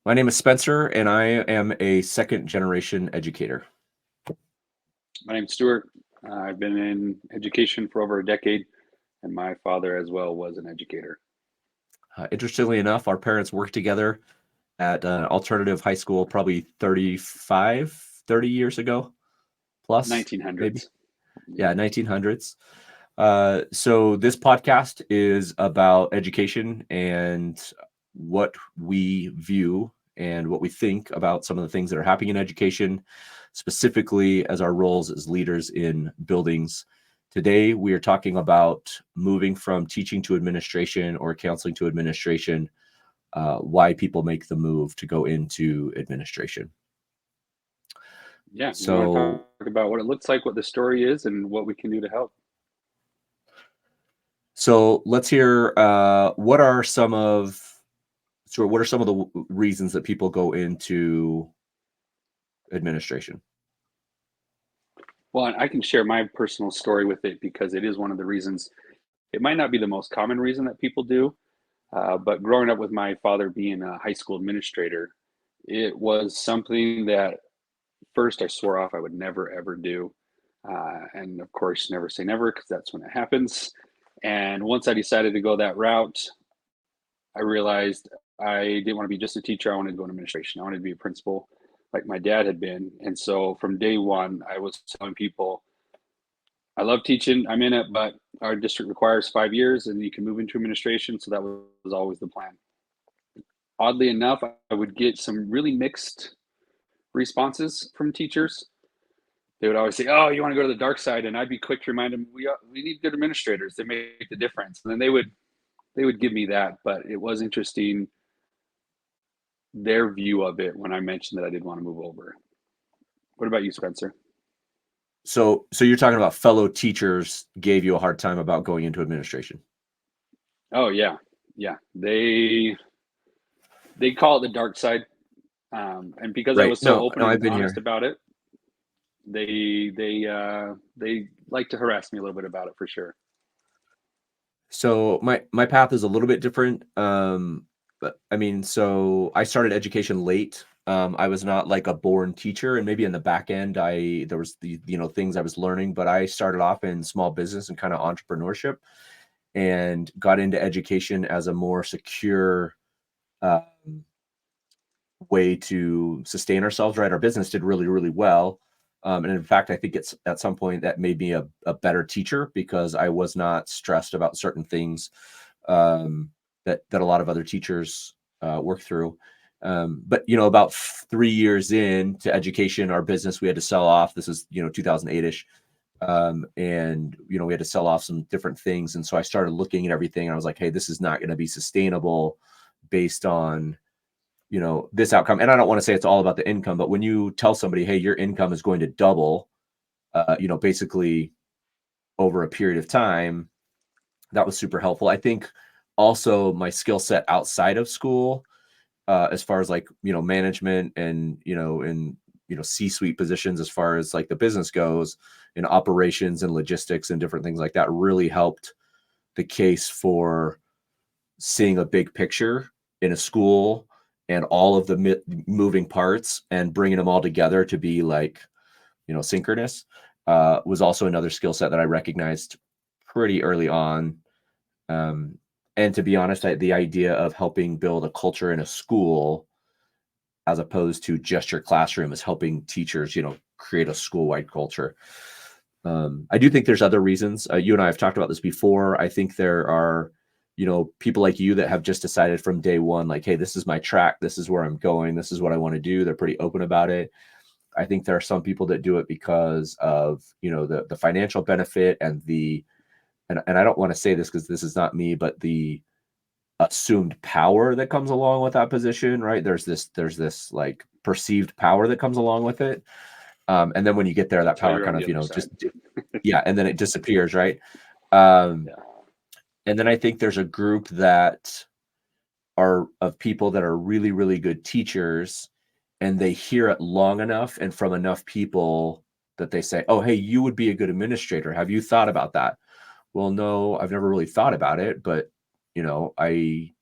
My name is Spencer, and I am a second generation educator. My name's Stuart. I've been in education for over a decade, and my father as well was an educator. Interestingly enough, our parents worked together at an alternative high school probably 30 years ago, plus maybe. 1900s. Yeah, Yeah. 1900s. So this podcast is about education and what we view and what we think about some of the things that are happening in education, specifically as our roles as leaders in buildings. Today, we are talking about moving from teaching to administration or counseling to administration, why people make the move to go into administration. Yeah. We want to So, talk about what it looks like, what the story is, and what we can do to help. so let's hear what are some of the reasons that people go into administration? Well, I can share my personal story with it because it is one of the reasons. It might not be the most common reason that people do, but growing up with my father being a high school administrator, it was something that first I swore off I would never ever do. And of course, never say never because that's when it happens. And once I decided to go that route, I realized I didn't want to be just a teacher. I wanted to go in administration. I wanted to be a principal like my dad had been. And so from day one, I was telling people, I love teaching. I'm in it, but our district requires 5 years and you can move into administration. So that was always the plan. Oddly enough, I would get some really mixed responses from teachers. They would always say, "Oh, you want to go to the dark side?" And I'd be quick to remind them, "We need good administrators. They make the difference." And then they would give me that, but it was interesting their view of it when I mentioned that I did want to move over. What about you, Spencer? So you're talking about fellow teachers gave you a hard time about going into administration. Oh yeah, yeah. They call it the dark side, and because I Right. was so No, open no, I've and been honest here. about it, they like to harass me a little bit about it for sure. So my path is a little bit different. But I mean, so I started education late. I was not like a born teacher, and maybe in the back end, there was the things I was learning, but I started off in small business and kind of entrepreneurship, and got into education as a more secure um, way to sustain ourselves. Right, our business did really, really well. And in fact, I think it's at some point that made me a better teacher because I was not stressed about certain things um, that a lot of other teachers work through. But about 3 years into education, our business we had to sell off. This is 2008ish, and we had to sell off some different things. And so I started looking at everything, and I was like, hey, this is not going to be sustainable based on this outcome. And I don't want to say it's all about the income, but when you tell somebody, hey, your income is going to double, basically over a period of time, that was super helpful. I think also my skill set outside of school, as far as like, management and, C-suite positions, as far as like the business goes, in operations and logistics and different things like that, really helped the case for seeing a big picture in a school and all of the moving parts and bringing them all together to be like, synchronous, was also another skill set that I recognized pretty early on. Um, and to be honest, the idea of helping build a culture in a school as opposed to just your classroom is helping teachers, create a school-wide culture. I do think there's other reasons. You and I have talked about this before. I think there are, people like you that have just decided from day one, like, hey, this is my track. This is where I'm going. This is what I want to do. They're pretty open about it. I think there are some people that do it because of, the financial benefit and and I don't want to say this because this is not me, but the assumed power that comes along with that position, right? There's this like perceived power that comes along with it. And then when you get there, that That's why power you're on kind the of, other side. yeah, and then it disappears, right? Um, Yeah. and then I think there's a group that are of people that are really, really good teachers, and they hear it long enough and from enough people that they say, "Oh, hey, you would be a good administrator. Have you thought about that?" Well, no, I've never really thought about it, but I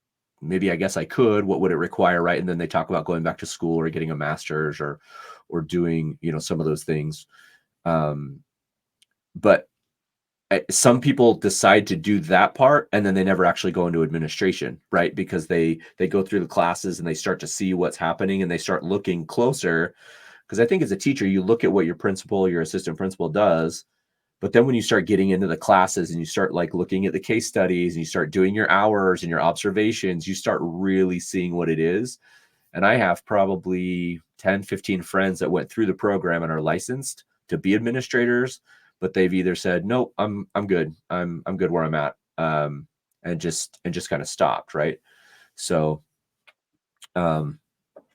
maybe I guess I could. What would it require, right? And then they talk about going back to school or getting a master's or doing, some of those things. Um, but some people decide to do that part and then they never actually go into administration, right? Because they go through the classes and they start to see what's happening and they start looking closer. Because I think as a teacher, you look at what your principal, your assistant principal does, but then when you start getting into the classes and you start like looking at the case studies and you start doing your hours and your observations, you start really seeing what it is. And I have probably 10, 15 friends that went through the program and are licensed to be administrators, but they've either said, nope, I'm good. I'm good where I'm at. And just kind of stopped. Right. So, I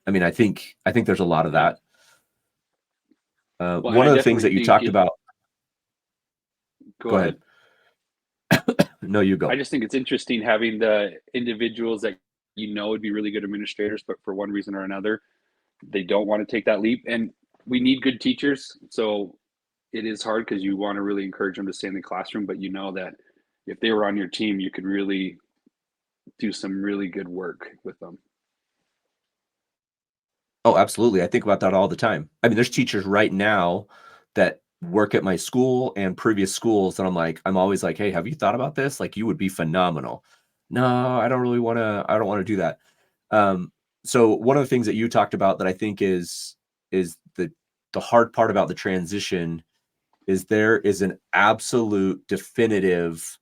mean, I think there's a lot of Yeah. that. Well, and One I of the things definitely that you think talked it. about, Go go ahead. ahead. No, you I go. just think it's interesting having the individuals that would be really good administrators, but for one reason or another, they don't want to take that leap. And we need good teachers, so it is hard because you want to really encourage them to stay in the classroom, but you know that if they were on your team, you could really do some really good work with them. Oh, absolutely. I think about that all the time. I mean, there's teachers right now that work at my school and previous schools that I'm always like, "Hey, have you thought about this? Like, you would be phenomenal." No, I don't want to do that. Um, so one of the things that you talked about that I think is the hard part about the transition is there is an absolute definitive,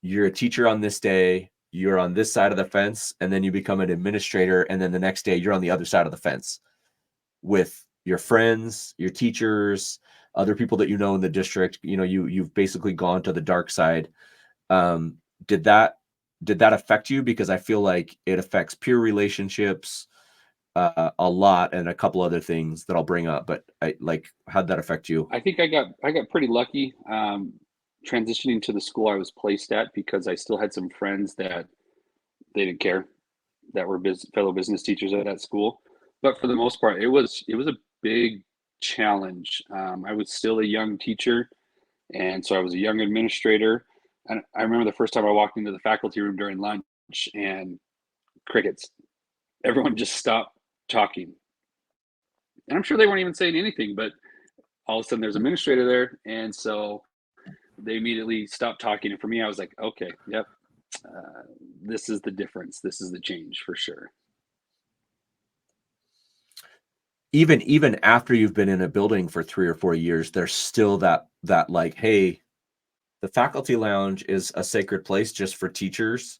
you're a teacher on this day, you're on this side of the fence, and then you become an administrator, and then the next day you're on the other side of the fence with your friends, your teachers, other people that you know in the district. You've basically gone to the dark side. Um, did that did that affect you? Because I feel like it affects peer relationships a lot, and a couple other things that I'll bring up. But how'd that affect you? I think I got pretty lucky transitioning to the school I was placed at because I still had some friends that they didn't care that were fellow business teachers at that school. But for the most part, it was a big challenge. I was still a young teacher, and so I was a young administrator. And I remember the first time I walked into the faculty room during lunch and crickets. Everyone just stopped talking, and I'm sure they weren't even saying anything. But all of a sudden, there's an administrator there, and so they immediately stopped talking. And for me, I was like, okay, yep, uh, this is the difference. This is the change for sure. Even after you've been in a building for 3 or 4 years, there's still that like, hey, the faculty lounge is a sacred place just for teachers.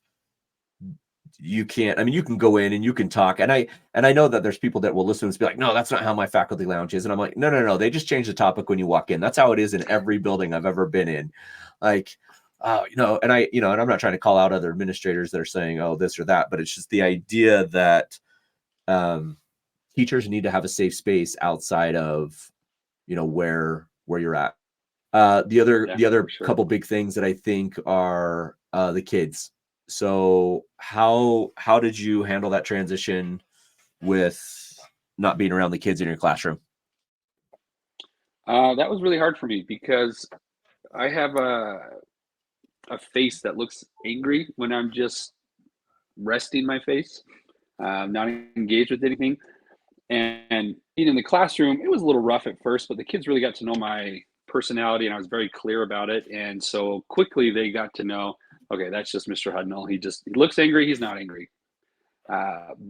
You can't, I mean, you can go in and you can talk. And I know that there's people that will listen and be like, no, that's not how my faculty lounge is. And I'm like, no, no, no. They just change the topic when you walk in. That's how it is in every building I've ever been in. Like, and I'm not trying to call out other administrators that are saying, oh, this or that, but it's just the idea that um, teachers need to have a safe space outside of, where you're at. The other Yeah, the for other sure. couple big things that I think are the kids. So how did you handle that transition with not being around the kids in your classroom? That was really hard for me because I have a face that looks angry when I'm just resting my face, not engaged with anything. And being in the classroom, it was a little rough at first, but the kids really got to know my personality, and I was very clear about it. And so quickly they got to know, okay, that's just Mr. Hudnall. He looks angry. He's not angry.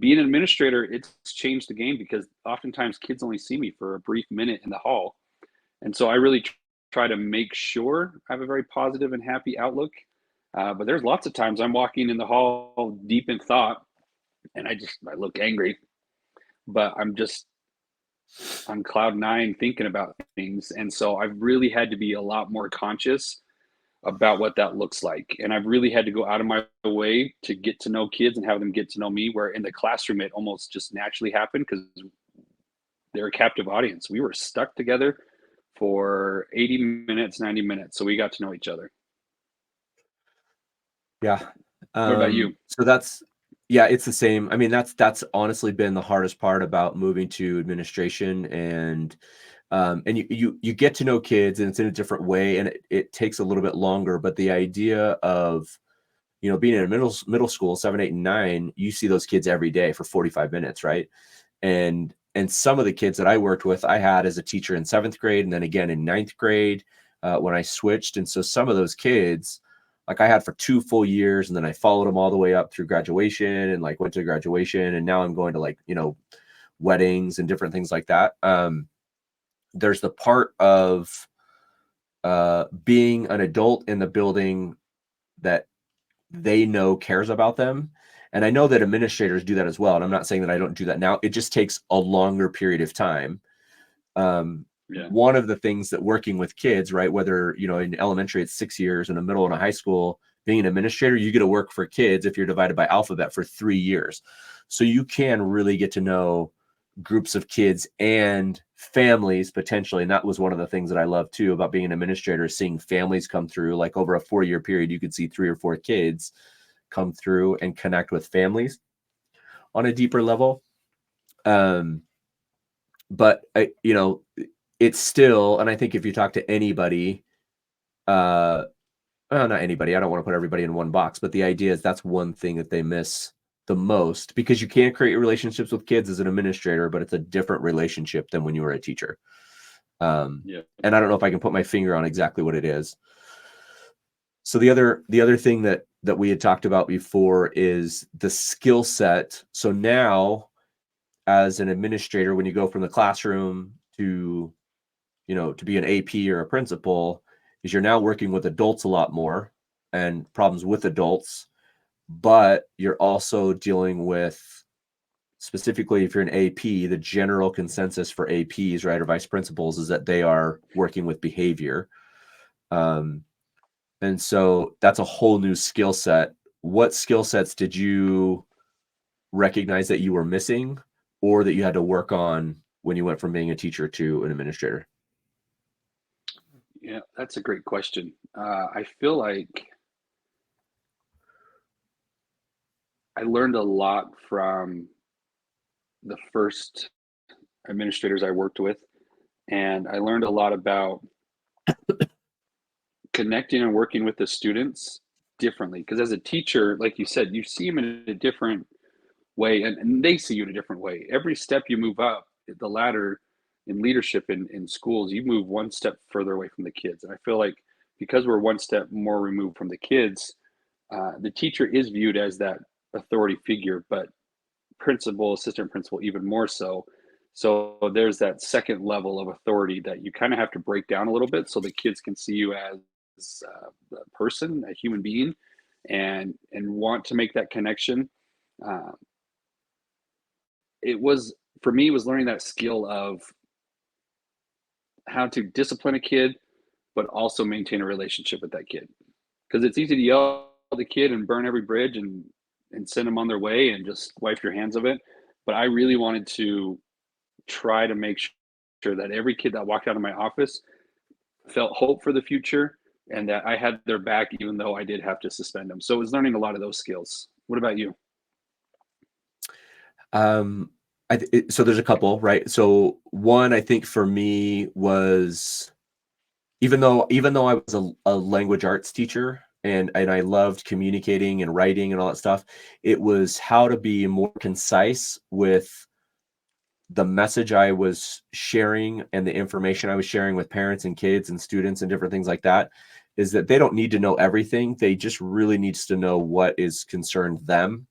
Being an administrator, it's changed the game because oftentimes kids only see me for a brief minute in the hall, and so I really try to make sure I have a very positive and happy outlook. But there's lots of times I'm walking in the hall deep in thought, and I look angry, but I'm just on cloud nine thinking about things. And so I've really had to be a lot more conscious about what that looks like. And I've really had to go out of my way to get to know kids and have them get to know me, where in the classroom, it almost just naturally happened because they're a captive audience. We were stuck together for 80 minutes, 90 minutes. So we got to know each other. Yeah. What about you? So yeah, it's the same. I mean, that's honestly been the hardest part about moving to administration, and you get to know kids and it's in a different way and it takes a little bit longer, but the idea of being in a middle school, 7, 8, and 9, you see those kids every day for 45 minutes, right? And some of the kids that I worked with, I had as a teacher in 7th grade, and then again in 9th grade when I switched. And so some of those kids, like I had for 2 full years, and then I followed them all the way up through graduation, and like went to graduation, and now I'm going to like weddings and different things like that. There's the part of being an adult in the building that they know cares about them. And I know that administrators do that as well. And I'm not saying that I don't do that now. It just takes a longer period of time. Yeah. One of the things that working with kids, right, whether, in elementary, it's 6 years, in the middle and a high school, being an administrator, you get to work for kids if you're divided by alphabet for 3 years. So you can really get to know groups of kids and families potentially. And that was one of the things that I love too about being an administrator, seeing families come through. Like over a 4-year period, you could see 3 or 4 kids come through and connect with families on a deeper level. But it's still, and I think if you talk to anybody, well, not anybody, I don't want to put everybody in one box, but the idea is that's one thing that they miss the most, because you can't create relationships with kids as an administrator, but it's a different relationship than when you were a teacher. Yeah. And I don't know if I can put my finger on exactly what it is. So the other thing that we had talked about before is the skill set. So now, as an administrator, when you go from the classroom to be an AP or a principal, is you're now working with adults a lot more and problems with adults, but you're also dealing with, specifically if you're an AP, the general consensus for APs, right, or vice principals, is that they are working with behavior. And so that's a whole new skill set. What skill sets did you recognize that you were missing, or that you had to work on when you went from being a teacher to an administrator? Yeah, that's a great question. I feel like I learned a lot from the first administrators I worked with, and I learned a lot about connecting and working with the students differently. Because as a teacher, like you said, you see them in a different way, and they see you in a different way. Every step you move up the ladder in leadership in schools, you move one step further away from the kids. And I feel like because we're one step more removed from the kids, the teacher is viewed as that authority figure, but principal, assistant principal, even more so. So there's that second level of authority that you kind of have to break down a little bit so the kids can see you as a person, a human being, and want to make that connection. Uh, it was for me, it was learning that skill of how to discipline a kid, but also maintain a relationship with that kid. Because it's easy to yell at the kid and burn every bridge and send them on their way and just wipe your hands of it. But I really wanted to try to make sure that every kid that walked out of my office felt hope for the future and that I had their back, even though I did have to suspend them. So it was learning a lot of those skills. What about you? Um, so there's a couple, right? So one, I think for me was, even though I was a language arts teacher, and I loved communicating and writing and all that stuff, it was how to be more concise with the message I was sharing and the information I was sharing with parents and kids and students and different things like that. Is that they don't need to know everything. They just really needs to know what is concerned them.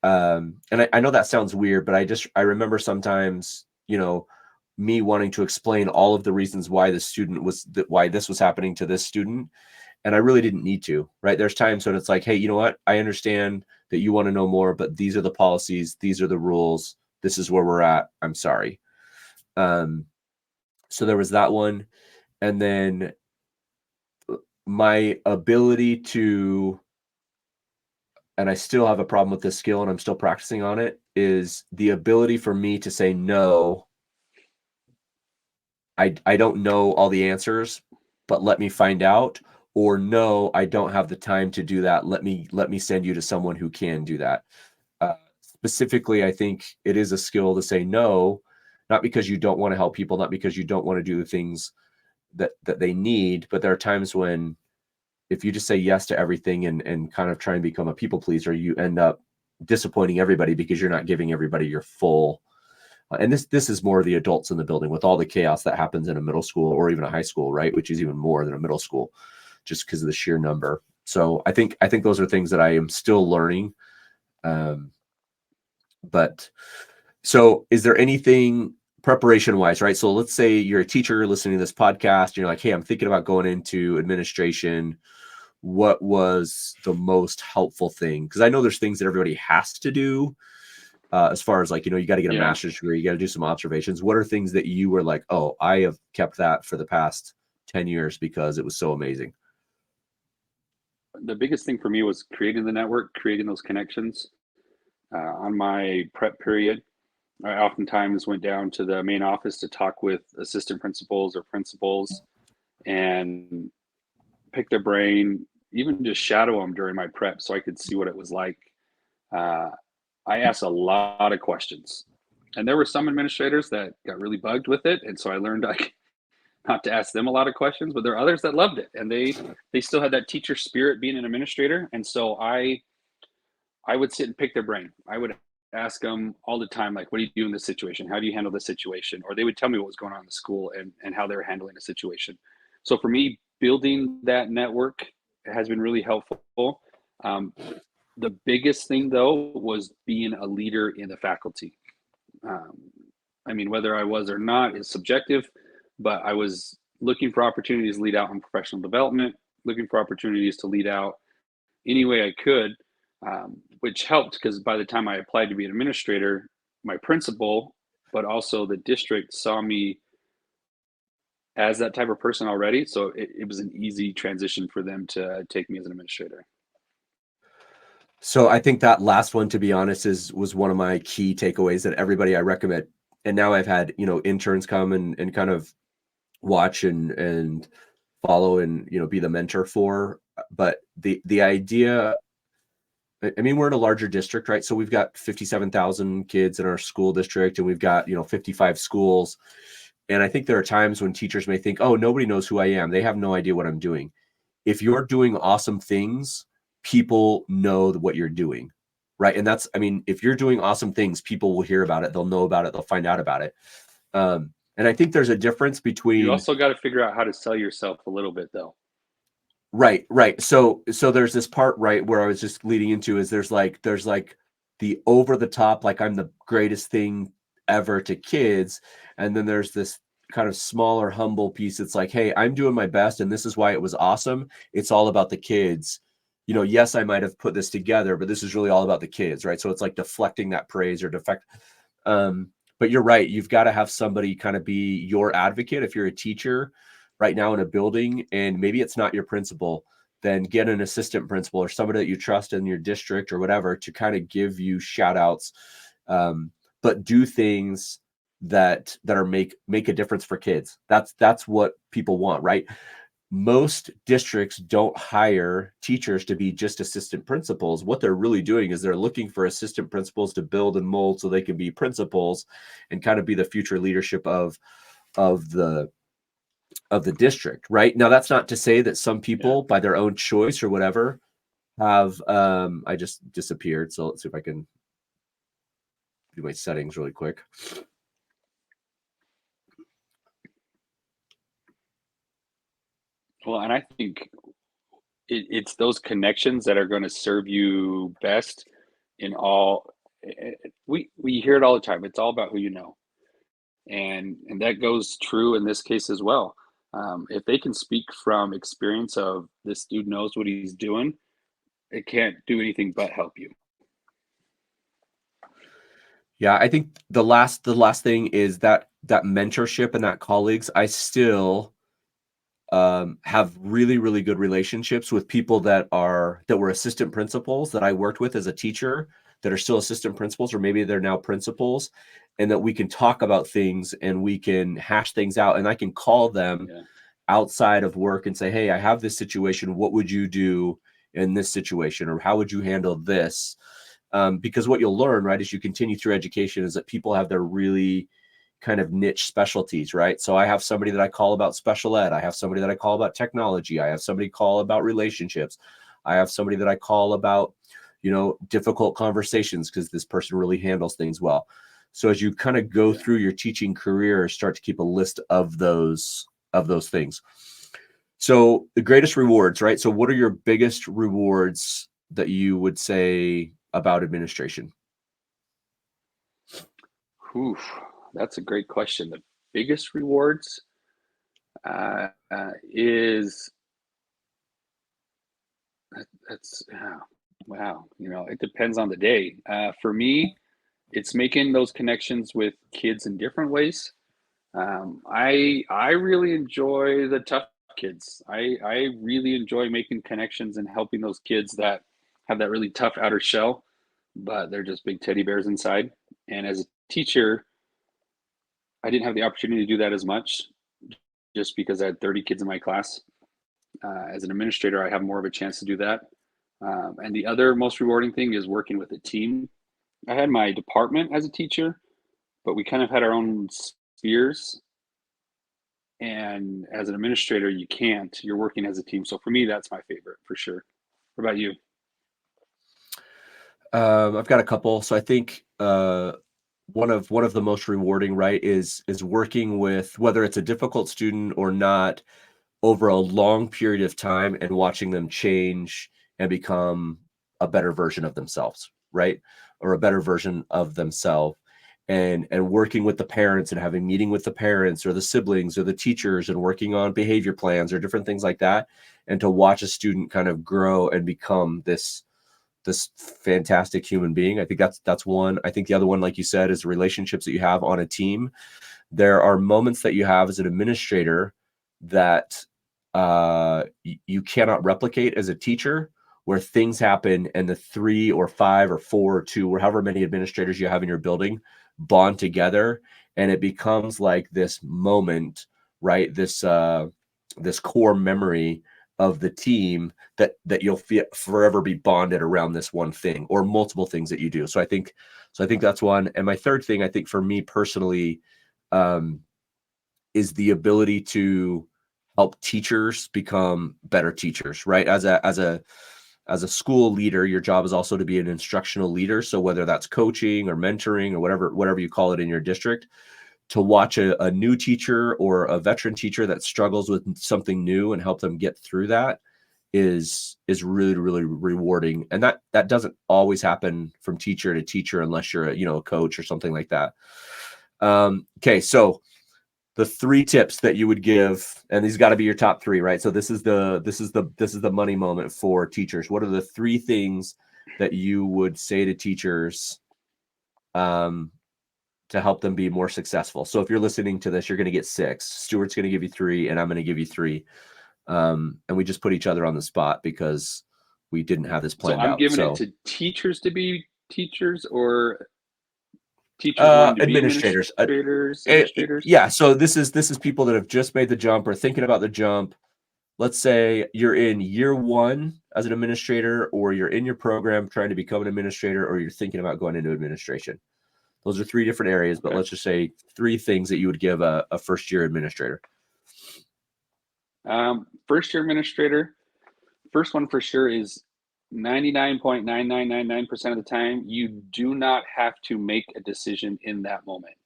And I know that sounds weird, but I remember sometimes, me wanting to explain all of the reasons why why this was happening to this student. And I really didn't need to, right? There's times when it's like, hey, you know what? I understand that you want to know more, but these are the policies. These are the rules. This is where we're at. I'm sorry. So there was that one. And then my ability to, and I still have a problem with this skill and I'm still practicing on it, is the ability for me to say no. I don't know all the answers, but let me find out. Or no, I don't have the time to do that. Let me send you to someone who can do that. Specifically, I think it is a skill to say no, not because you don't want to help people, not because you don't want to do the things that they need, but there are times when if you just say yes to everything and kind of try and become a people pleaser, you end up disappointing everybody because you're not giving everybody your full. And this is more the adults in the building with all the chaos that happens in a middle school or even a high school, right? Which is even more than a middle school, just because of the sheer number. So I think those are things that I am still learning. But so is there anything preparation wise, right? So let's say you're a teacher listening to this podcast, and you're like, hey, I'm thinking about going into administration. What was the most helpful thing? Because I know there's things that everybody has to do. As far as like, you got to get a Yeah. master's degree, you got to do some observations. What are things that you were like, oh, I have kept that for the past 10 years because it was so amazing? The biggest thing for me was creating the network, creating those connections. On my prep period, I oftentimes went down to the main office to talk with assistant principals or principals and pick their brain, even just shadow them during my prep so I could see what it was like. Uh, I asked a lot of questions, and there were some administrators that got really bugged with it, and so I learned not to ask them a lot of questions. But there are others that loved it, and they still had that teacher spirit being an administrator, and so I would sit and pick their brain. I would ask them all the time, like, what do you do in this situation? How do you handle this situation? Or they would tell me what was going on in the school and how they were handling the situation. So for me, building that network has been really helpful. Um, the biggest thing, though, was being a leader in the faculty. Um, I mean, whether I was or not is subjective, but I was looking for opportunities to lead out in professional development, looking for opportunities to lead out any way I could, which helped because by the time I applied to be an administrator, my principal, but also the district saw me as that type of person already. So it was an easy transition for them to take me as an administrator. So I think that last one, to be honest, was one of my key takeaways that everybody I recommend. And now I've had, interns come and kind of watch and follow and, be the mentor for. But the idea, I mean, we're in a larger district, right? So we've got 57,000 kids in our school district, and we've got, 55 schools. And I think there are times when teachers may think, oh, nobody knows who I am. They have no idea what I'm doing. If you're doing awesome things, people know what you're doing, right? And that's, I mean, if you're doing awesome things, people will hear about it. They'll know about it. They'll find out about it. And I think there's a difference You between. also got to figure out how to sell yourself a little bit, though. Right. So there's this part, right, where I was just leading into is there's like the over the top, like I'm the greatest thing ever to kids. And then there's this kind of smaller, humble piece. It's like, hey, I'm doing my best, and this is why it was awesome. It's all about the kids. Yes, I might have put this together, but this is really all about the kids, right? So it's like deflecting that praise or defect. But you're right. You've got to have somebody kind of be your advocate. If you're a teacher right now in a building and maybe it's not your principal, then get an assistant principal or somebody that you trust in your district or whatever to kind of give you shout outs, but do things that are make a difference for kids. That's what people want, right? Most districts don't hire teachers to be just assistant principals. What they're really doing is they're looking for assistant principals to build and mold so they can be principals and kind of be the future leadership of the district, right? Now, that's not to say that some Yeah. people, by their own choice or whatever, have. I just disappeared, so let's see if I can do my settings really quick. Well, and I think it's those connections that are going to serve you best in all. We hear it all the time. It's all about who you know, and that goes true in this case as well. If they can speak from experience of this dude knows what he's doing, it can't do anything but help you. Yeah, I think the last thing is that mentorship and that colleagues. I still have really, really good relationships with people that were assistant principals that I worked with as a teacher that are still assistant principals, or maybe they're now principals, and that we can talk about things and we can hash things out. And I can call them Yeah. outside of work and say, hey, I have this situation. What would you do in this situation? Or how would you handle this? Because what you'll learn, right, as you continue through education is that people have their really kind of niche specialties, right? So I have somebody that I call about special ed. I have somebody that I call about technology. I have somebody call about relationships. I have somebody that I call about, difficult conversations because this person really handles things well. So as you kind of go through your teaching career, start to keep a list of those things. So the greatest rewards, right? So what are your biggest rewards that you would say about administration? Whew, that's a great question. The biggest rewards is that's wow. It depends on the day. For me, it's making those connections with kids in different ways. I really enjoy the tough kids. I really enjoy making connections and helping those kids that have that really tough outer shell, but they're just big teddy bears inside. And as a teacher, I didn't have the opportunity to do that as much just because I had 30 kids in my class. As an administrator, I have more of a chance to do that. And the other most rewarding thing is working with a team. I had my department as a teacher, but we kind of had our own spheres. And as an administrator, you can't. You're working as a team. So for me, that's my favorite for sure. What about you? I've got a couple. So I think one of the most rewarding, right, is working with, whether it's a difficult student or not, over a long period of time and watching them change and become a better version of themselves, right? Or a better version of themselves. And working with the parents and having meeting with the parents or the siblings or the teachers and working on behavior plans or different things like that. And to watch a student kind of grow and become this fantastic human being. I think that's one. I think the other one, like you said, is the relationships that you have on a team. There are moments that you have as an administrator that you cannot replicate as a teacher, where things happen and the 3 or 5 or 4 or 2 or however many administrators you have in your building bond together, and it becomes like this moment, right? This core memory of the team that you'll forever be bonded around this one thing or multiple things that you do. So I think that's one. And my third thing, I think for me personally, um, is the ability to help teachers become better teachers, right? As a school leader, your job is also to be an instructional leader. So whether that's coaching or mentoring or whatever you call it in your district, to watch a new teacher or a veteran teacher that struggles with something new and help them get through that is really, really rewarding. And that doesn't always happen from teacher to teacher unless you're a coach or something like that. Okay, so the 3 tips that you would give, and these got to be your top 3, right? So this is the money moment for teachers. What are the 3 things that you would say to teachers to help them be more successful? So if you're listening to this, you're going to get 6. Stuart's going to give you 3, and I'm going to give you 3. And we just put each other on the spot because we didn't have this So planned I'm out. giving it So to teachers to be teachers or teachers wanting to be administrators, administrators. yeah. So this is people that have just made the jump or thinking about the jump. Let's say you're in year 1 as an administrator, or you're in your program trying to become an administrator, or you're thinking about going into administration. Those are 3 different areas, but Okay. let's just say 3 things that you would give a first year administrator. First year administrator, first one for sure is 99.9999% of the time, you do not have to make a decision in that moment.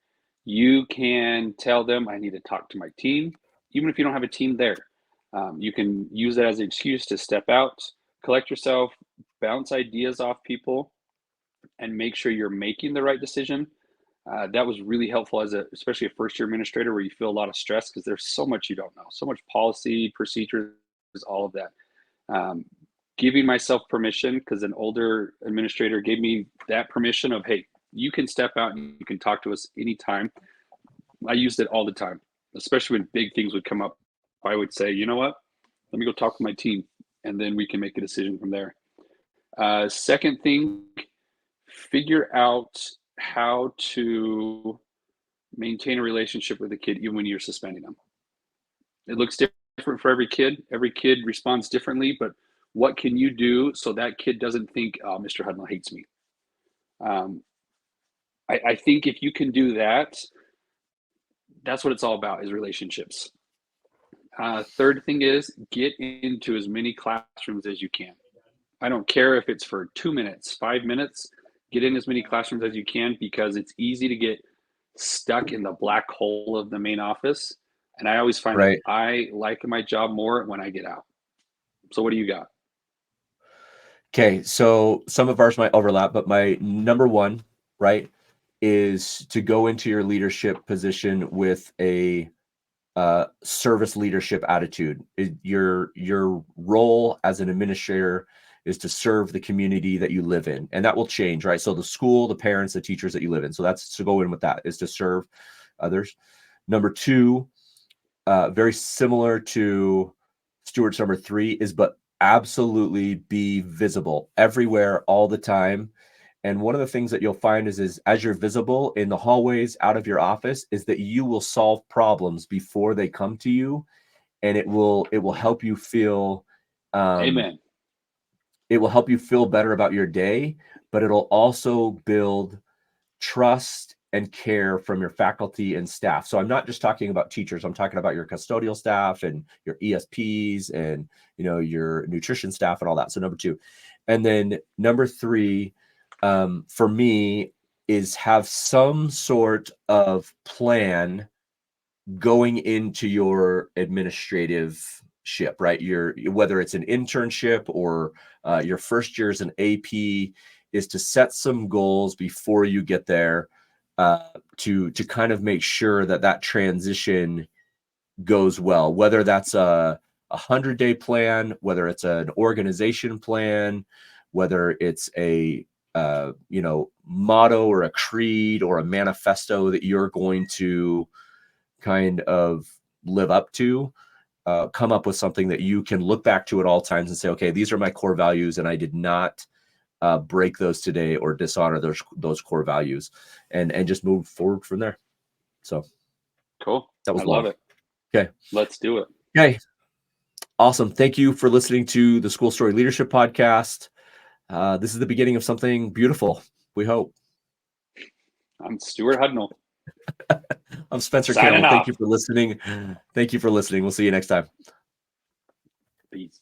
You can tell them, I need to talk to my team, even if you don't have a team there. You can use that as an excuse to step out, collect yourself, bounce ideas off people, and make sure you're making the right decision. That was really helpful especially a first year administrator where you feel a lot of stress because there's so much you don't know, so much policy, procedures, all of that. Um, Giving myself permission because an older administrator gave me that permission of, hey, you can step out and you can talk to us anytime. I used it all the time, especially when big things would come up. I would say, you know what? Let me go talk to my team, and then we can make a decision from there. Second thing, figure out how to maintain a relationship with a kid even when you're suspending them. It looks different for every kid. Every kid responds differently, but what can you do so that kid doesn't think, oh, Mr. Hudnall hates me? Um, I think if you can do that, that's what it's all about, is relationships. Third thing is get into as many classrooms as you can. I don't care if it's for 2 minutes, 5 minutes, get in as many classrooms as you can, because it's easy to get stuck in the black hole of the main office. And I always find that Right. I like my job more when I get out. So what do you got? Okay, so some of ours might overlap, but my number one, right, is to go into your leadership position with a service leadership attitude. Your role as an administrator is to serve the community that you live in, and that will change, right? So the school, the parents, the teachers that you live in. So that's to go in with that, is to serve others. Number two, very similar to Stewart's number three, is but absolutely be visible everywhere all the time. And one of the things that you'll find is as you're visible in the hallways out of your office, is that you will solve problems before they come to you, and it will help you feel um, Amen. it will help you feel better about your day, but it'll also build trust and care from your faculty and staff. So I'm not just talking about teachers. I'm talking about your custodial staff and your ESPs and your nutrition staff and all that. So number two, and then number three, for me, is have some sort of plan going into your administrative ship, right? Whether it's an internship or your first year as an AP, is to set some goals before you get there, to kind of make sure that transition goes well. Whether that's a 100-day plan, whether it's an organization plan, whether it's a motto or a creed or a manifesto that you're going to kind of live up to, come up with something that you can look back to at all times and say, okay, these are my core values, and I did not break those today or dishonor those core values, and just move forward from there. So Cool. that I was love long. it. Okay. Let's do it. Okay. Awesome. Thank you for listening to the School Story Leadership Podcast. This is the beginning of something beautiful, we hope. I'm Stuart Hudnall. I'm Spencer Signing Campbell. Thank you off. for listening. Thank you for listening. We'll see you next time. Peace.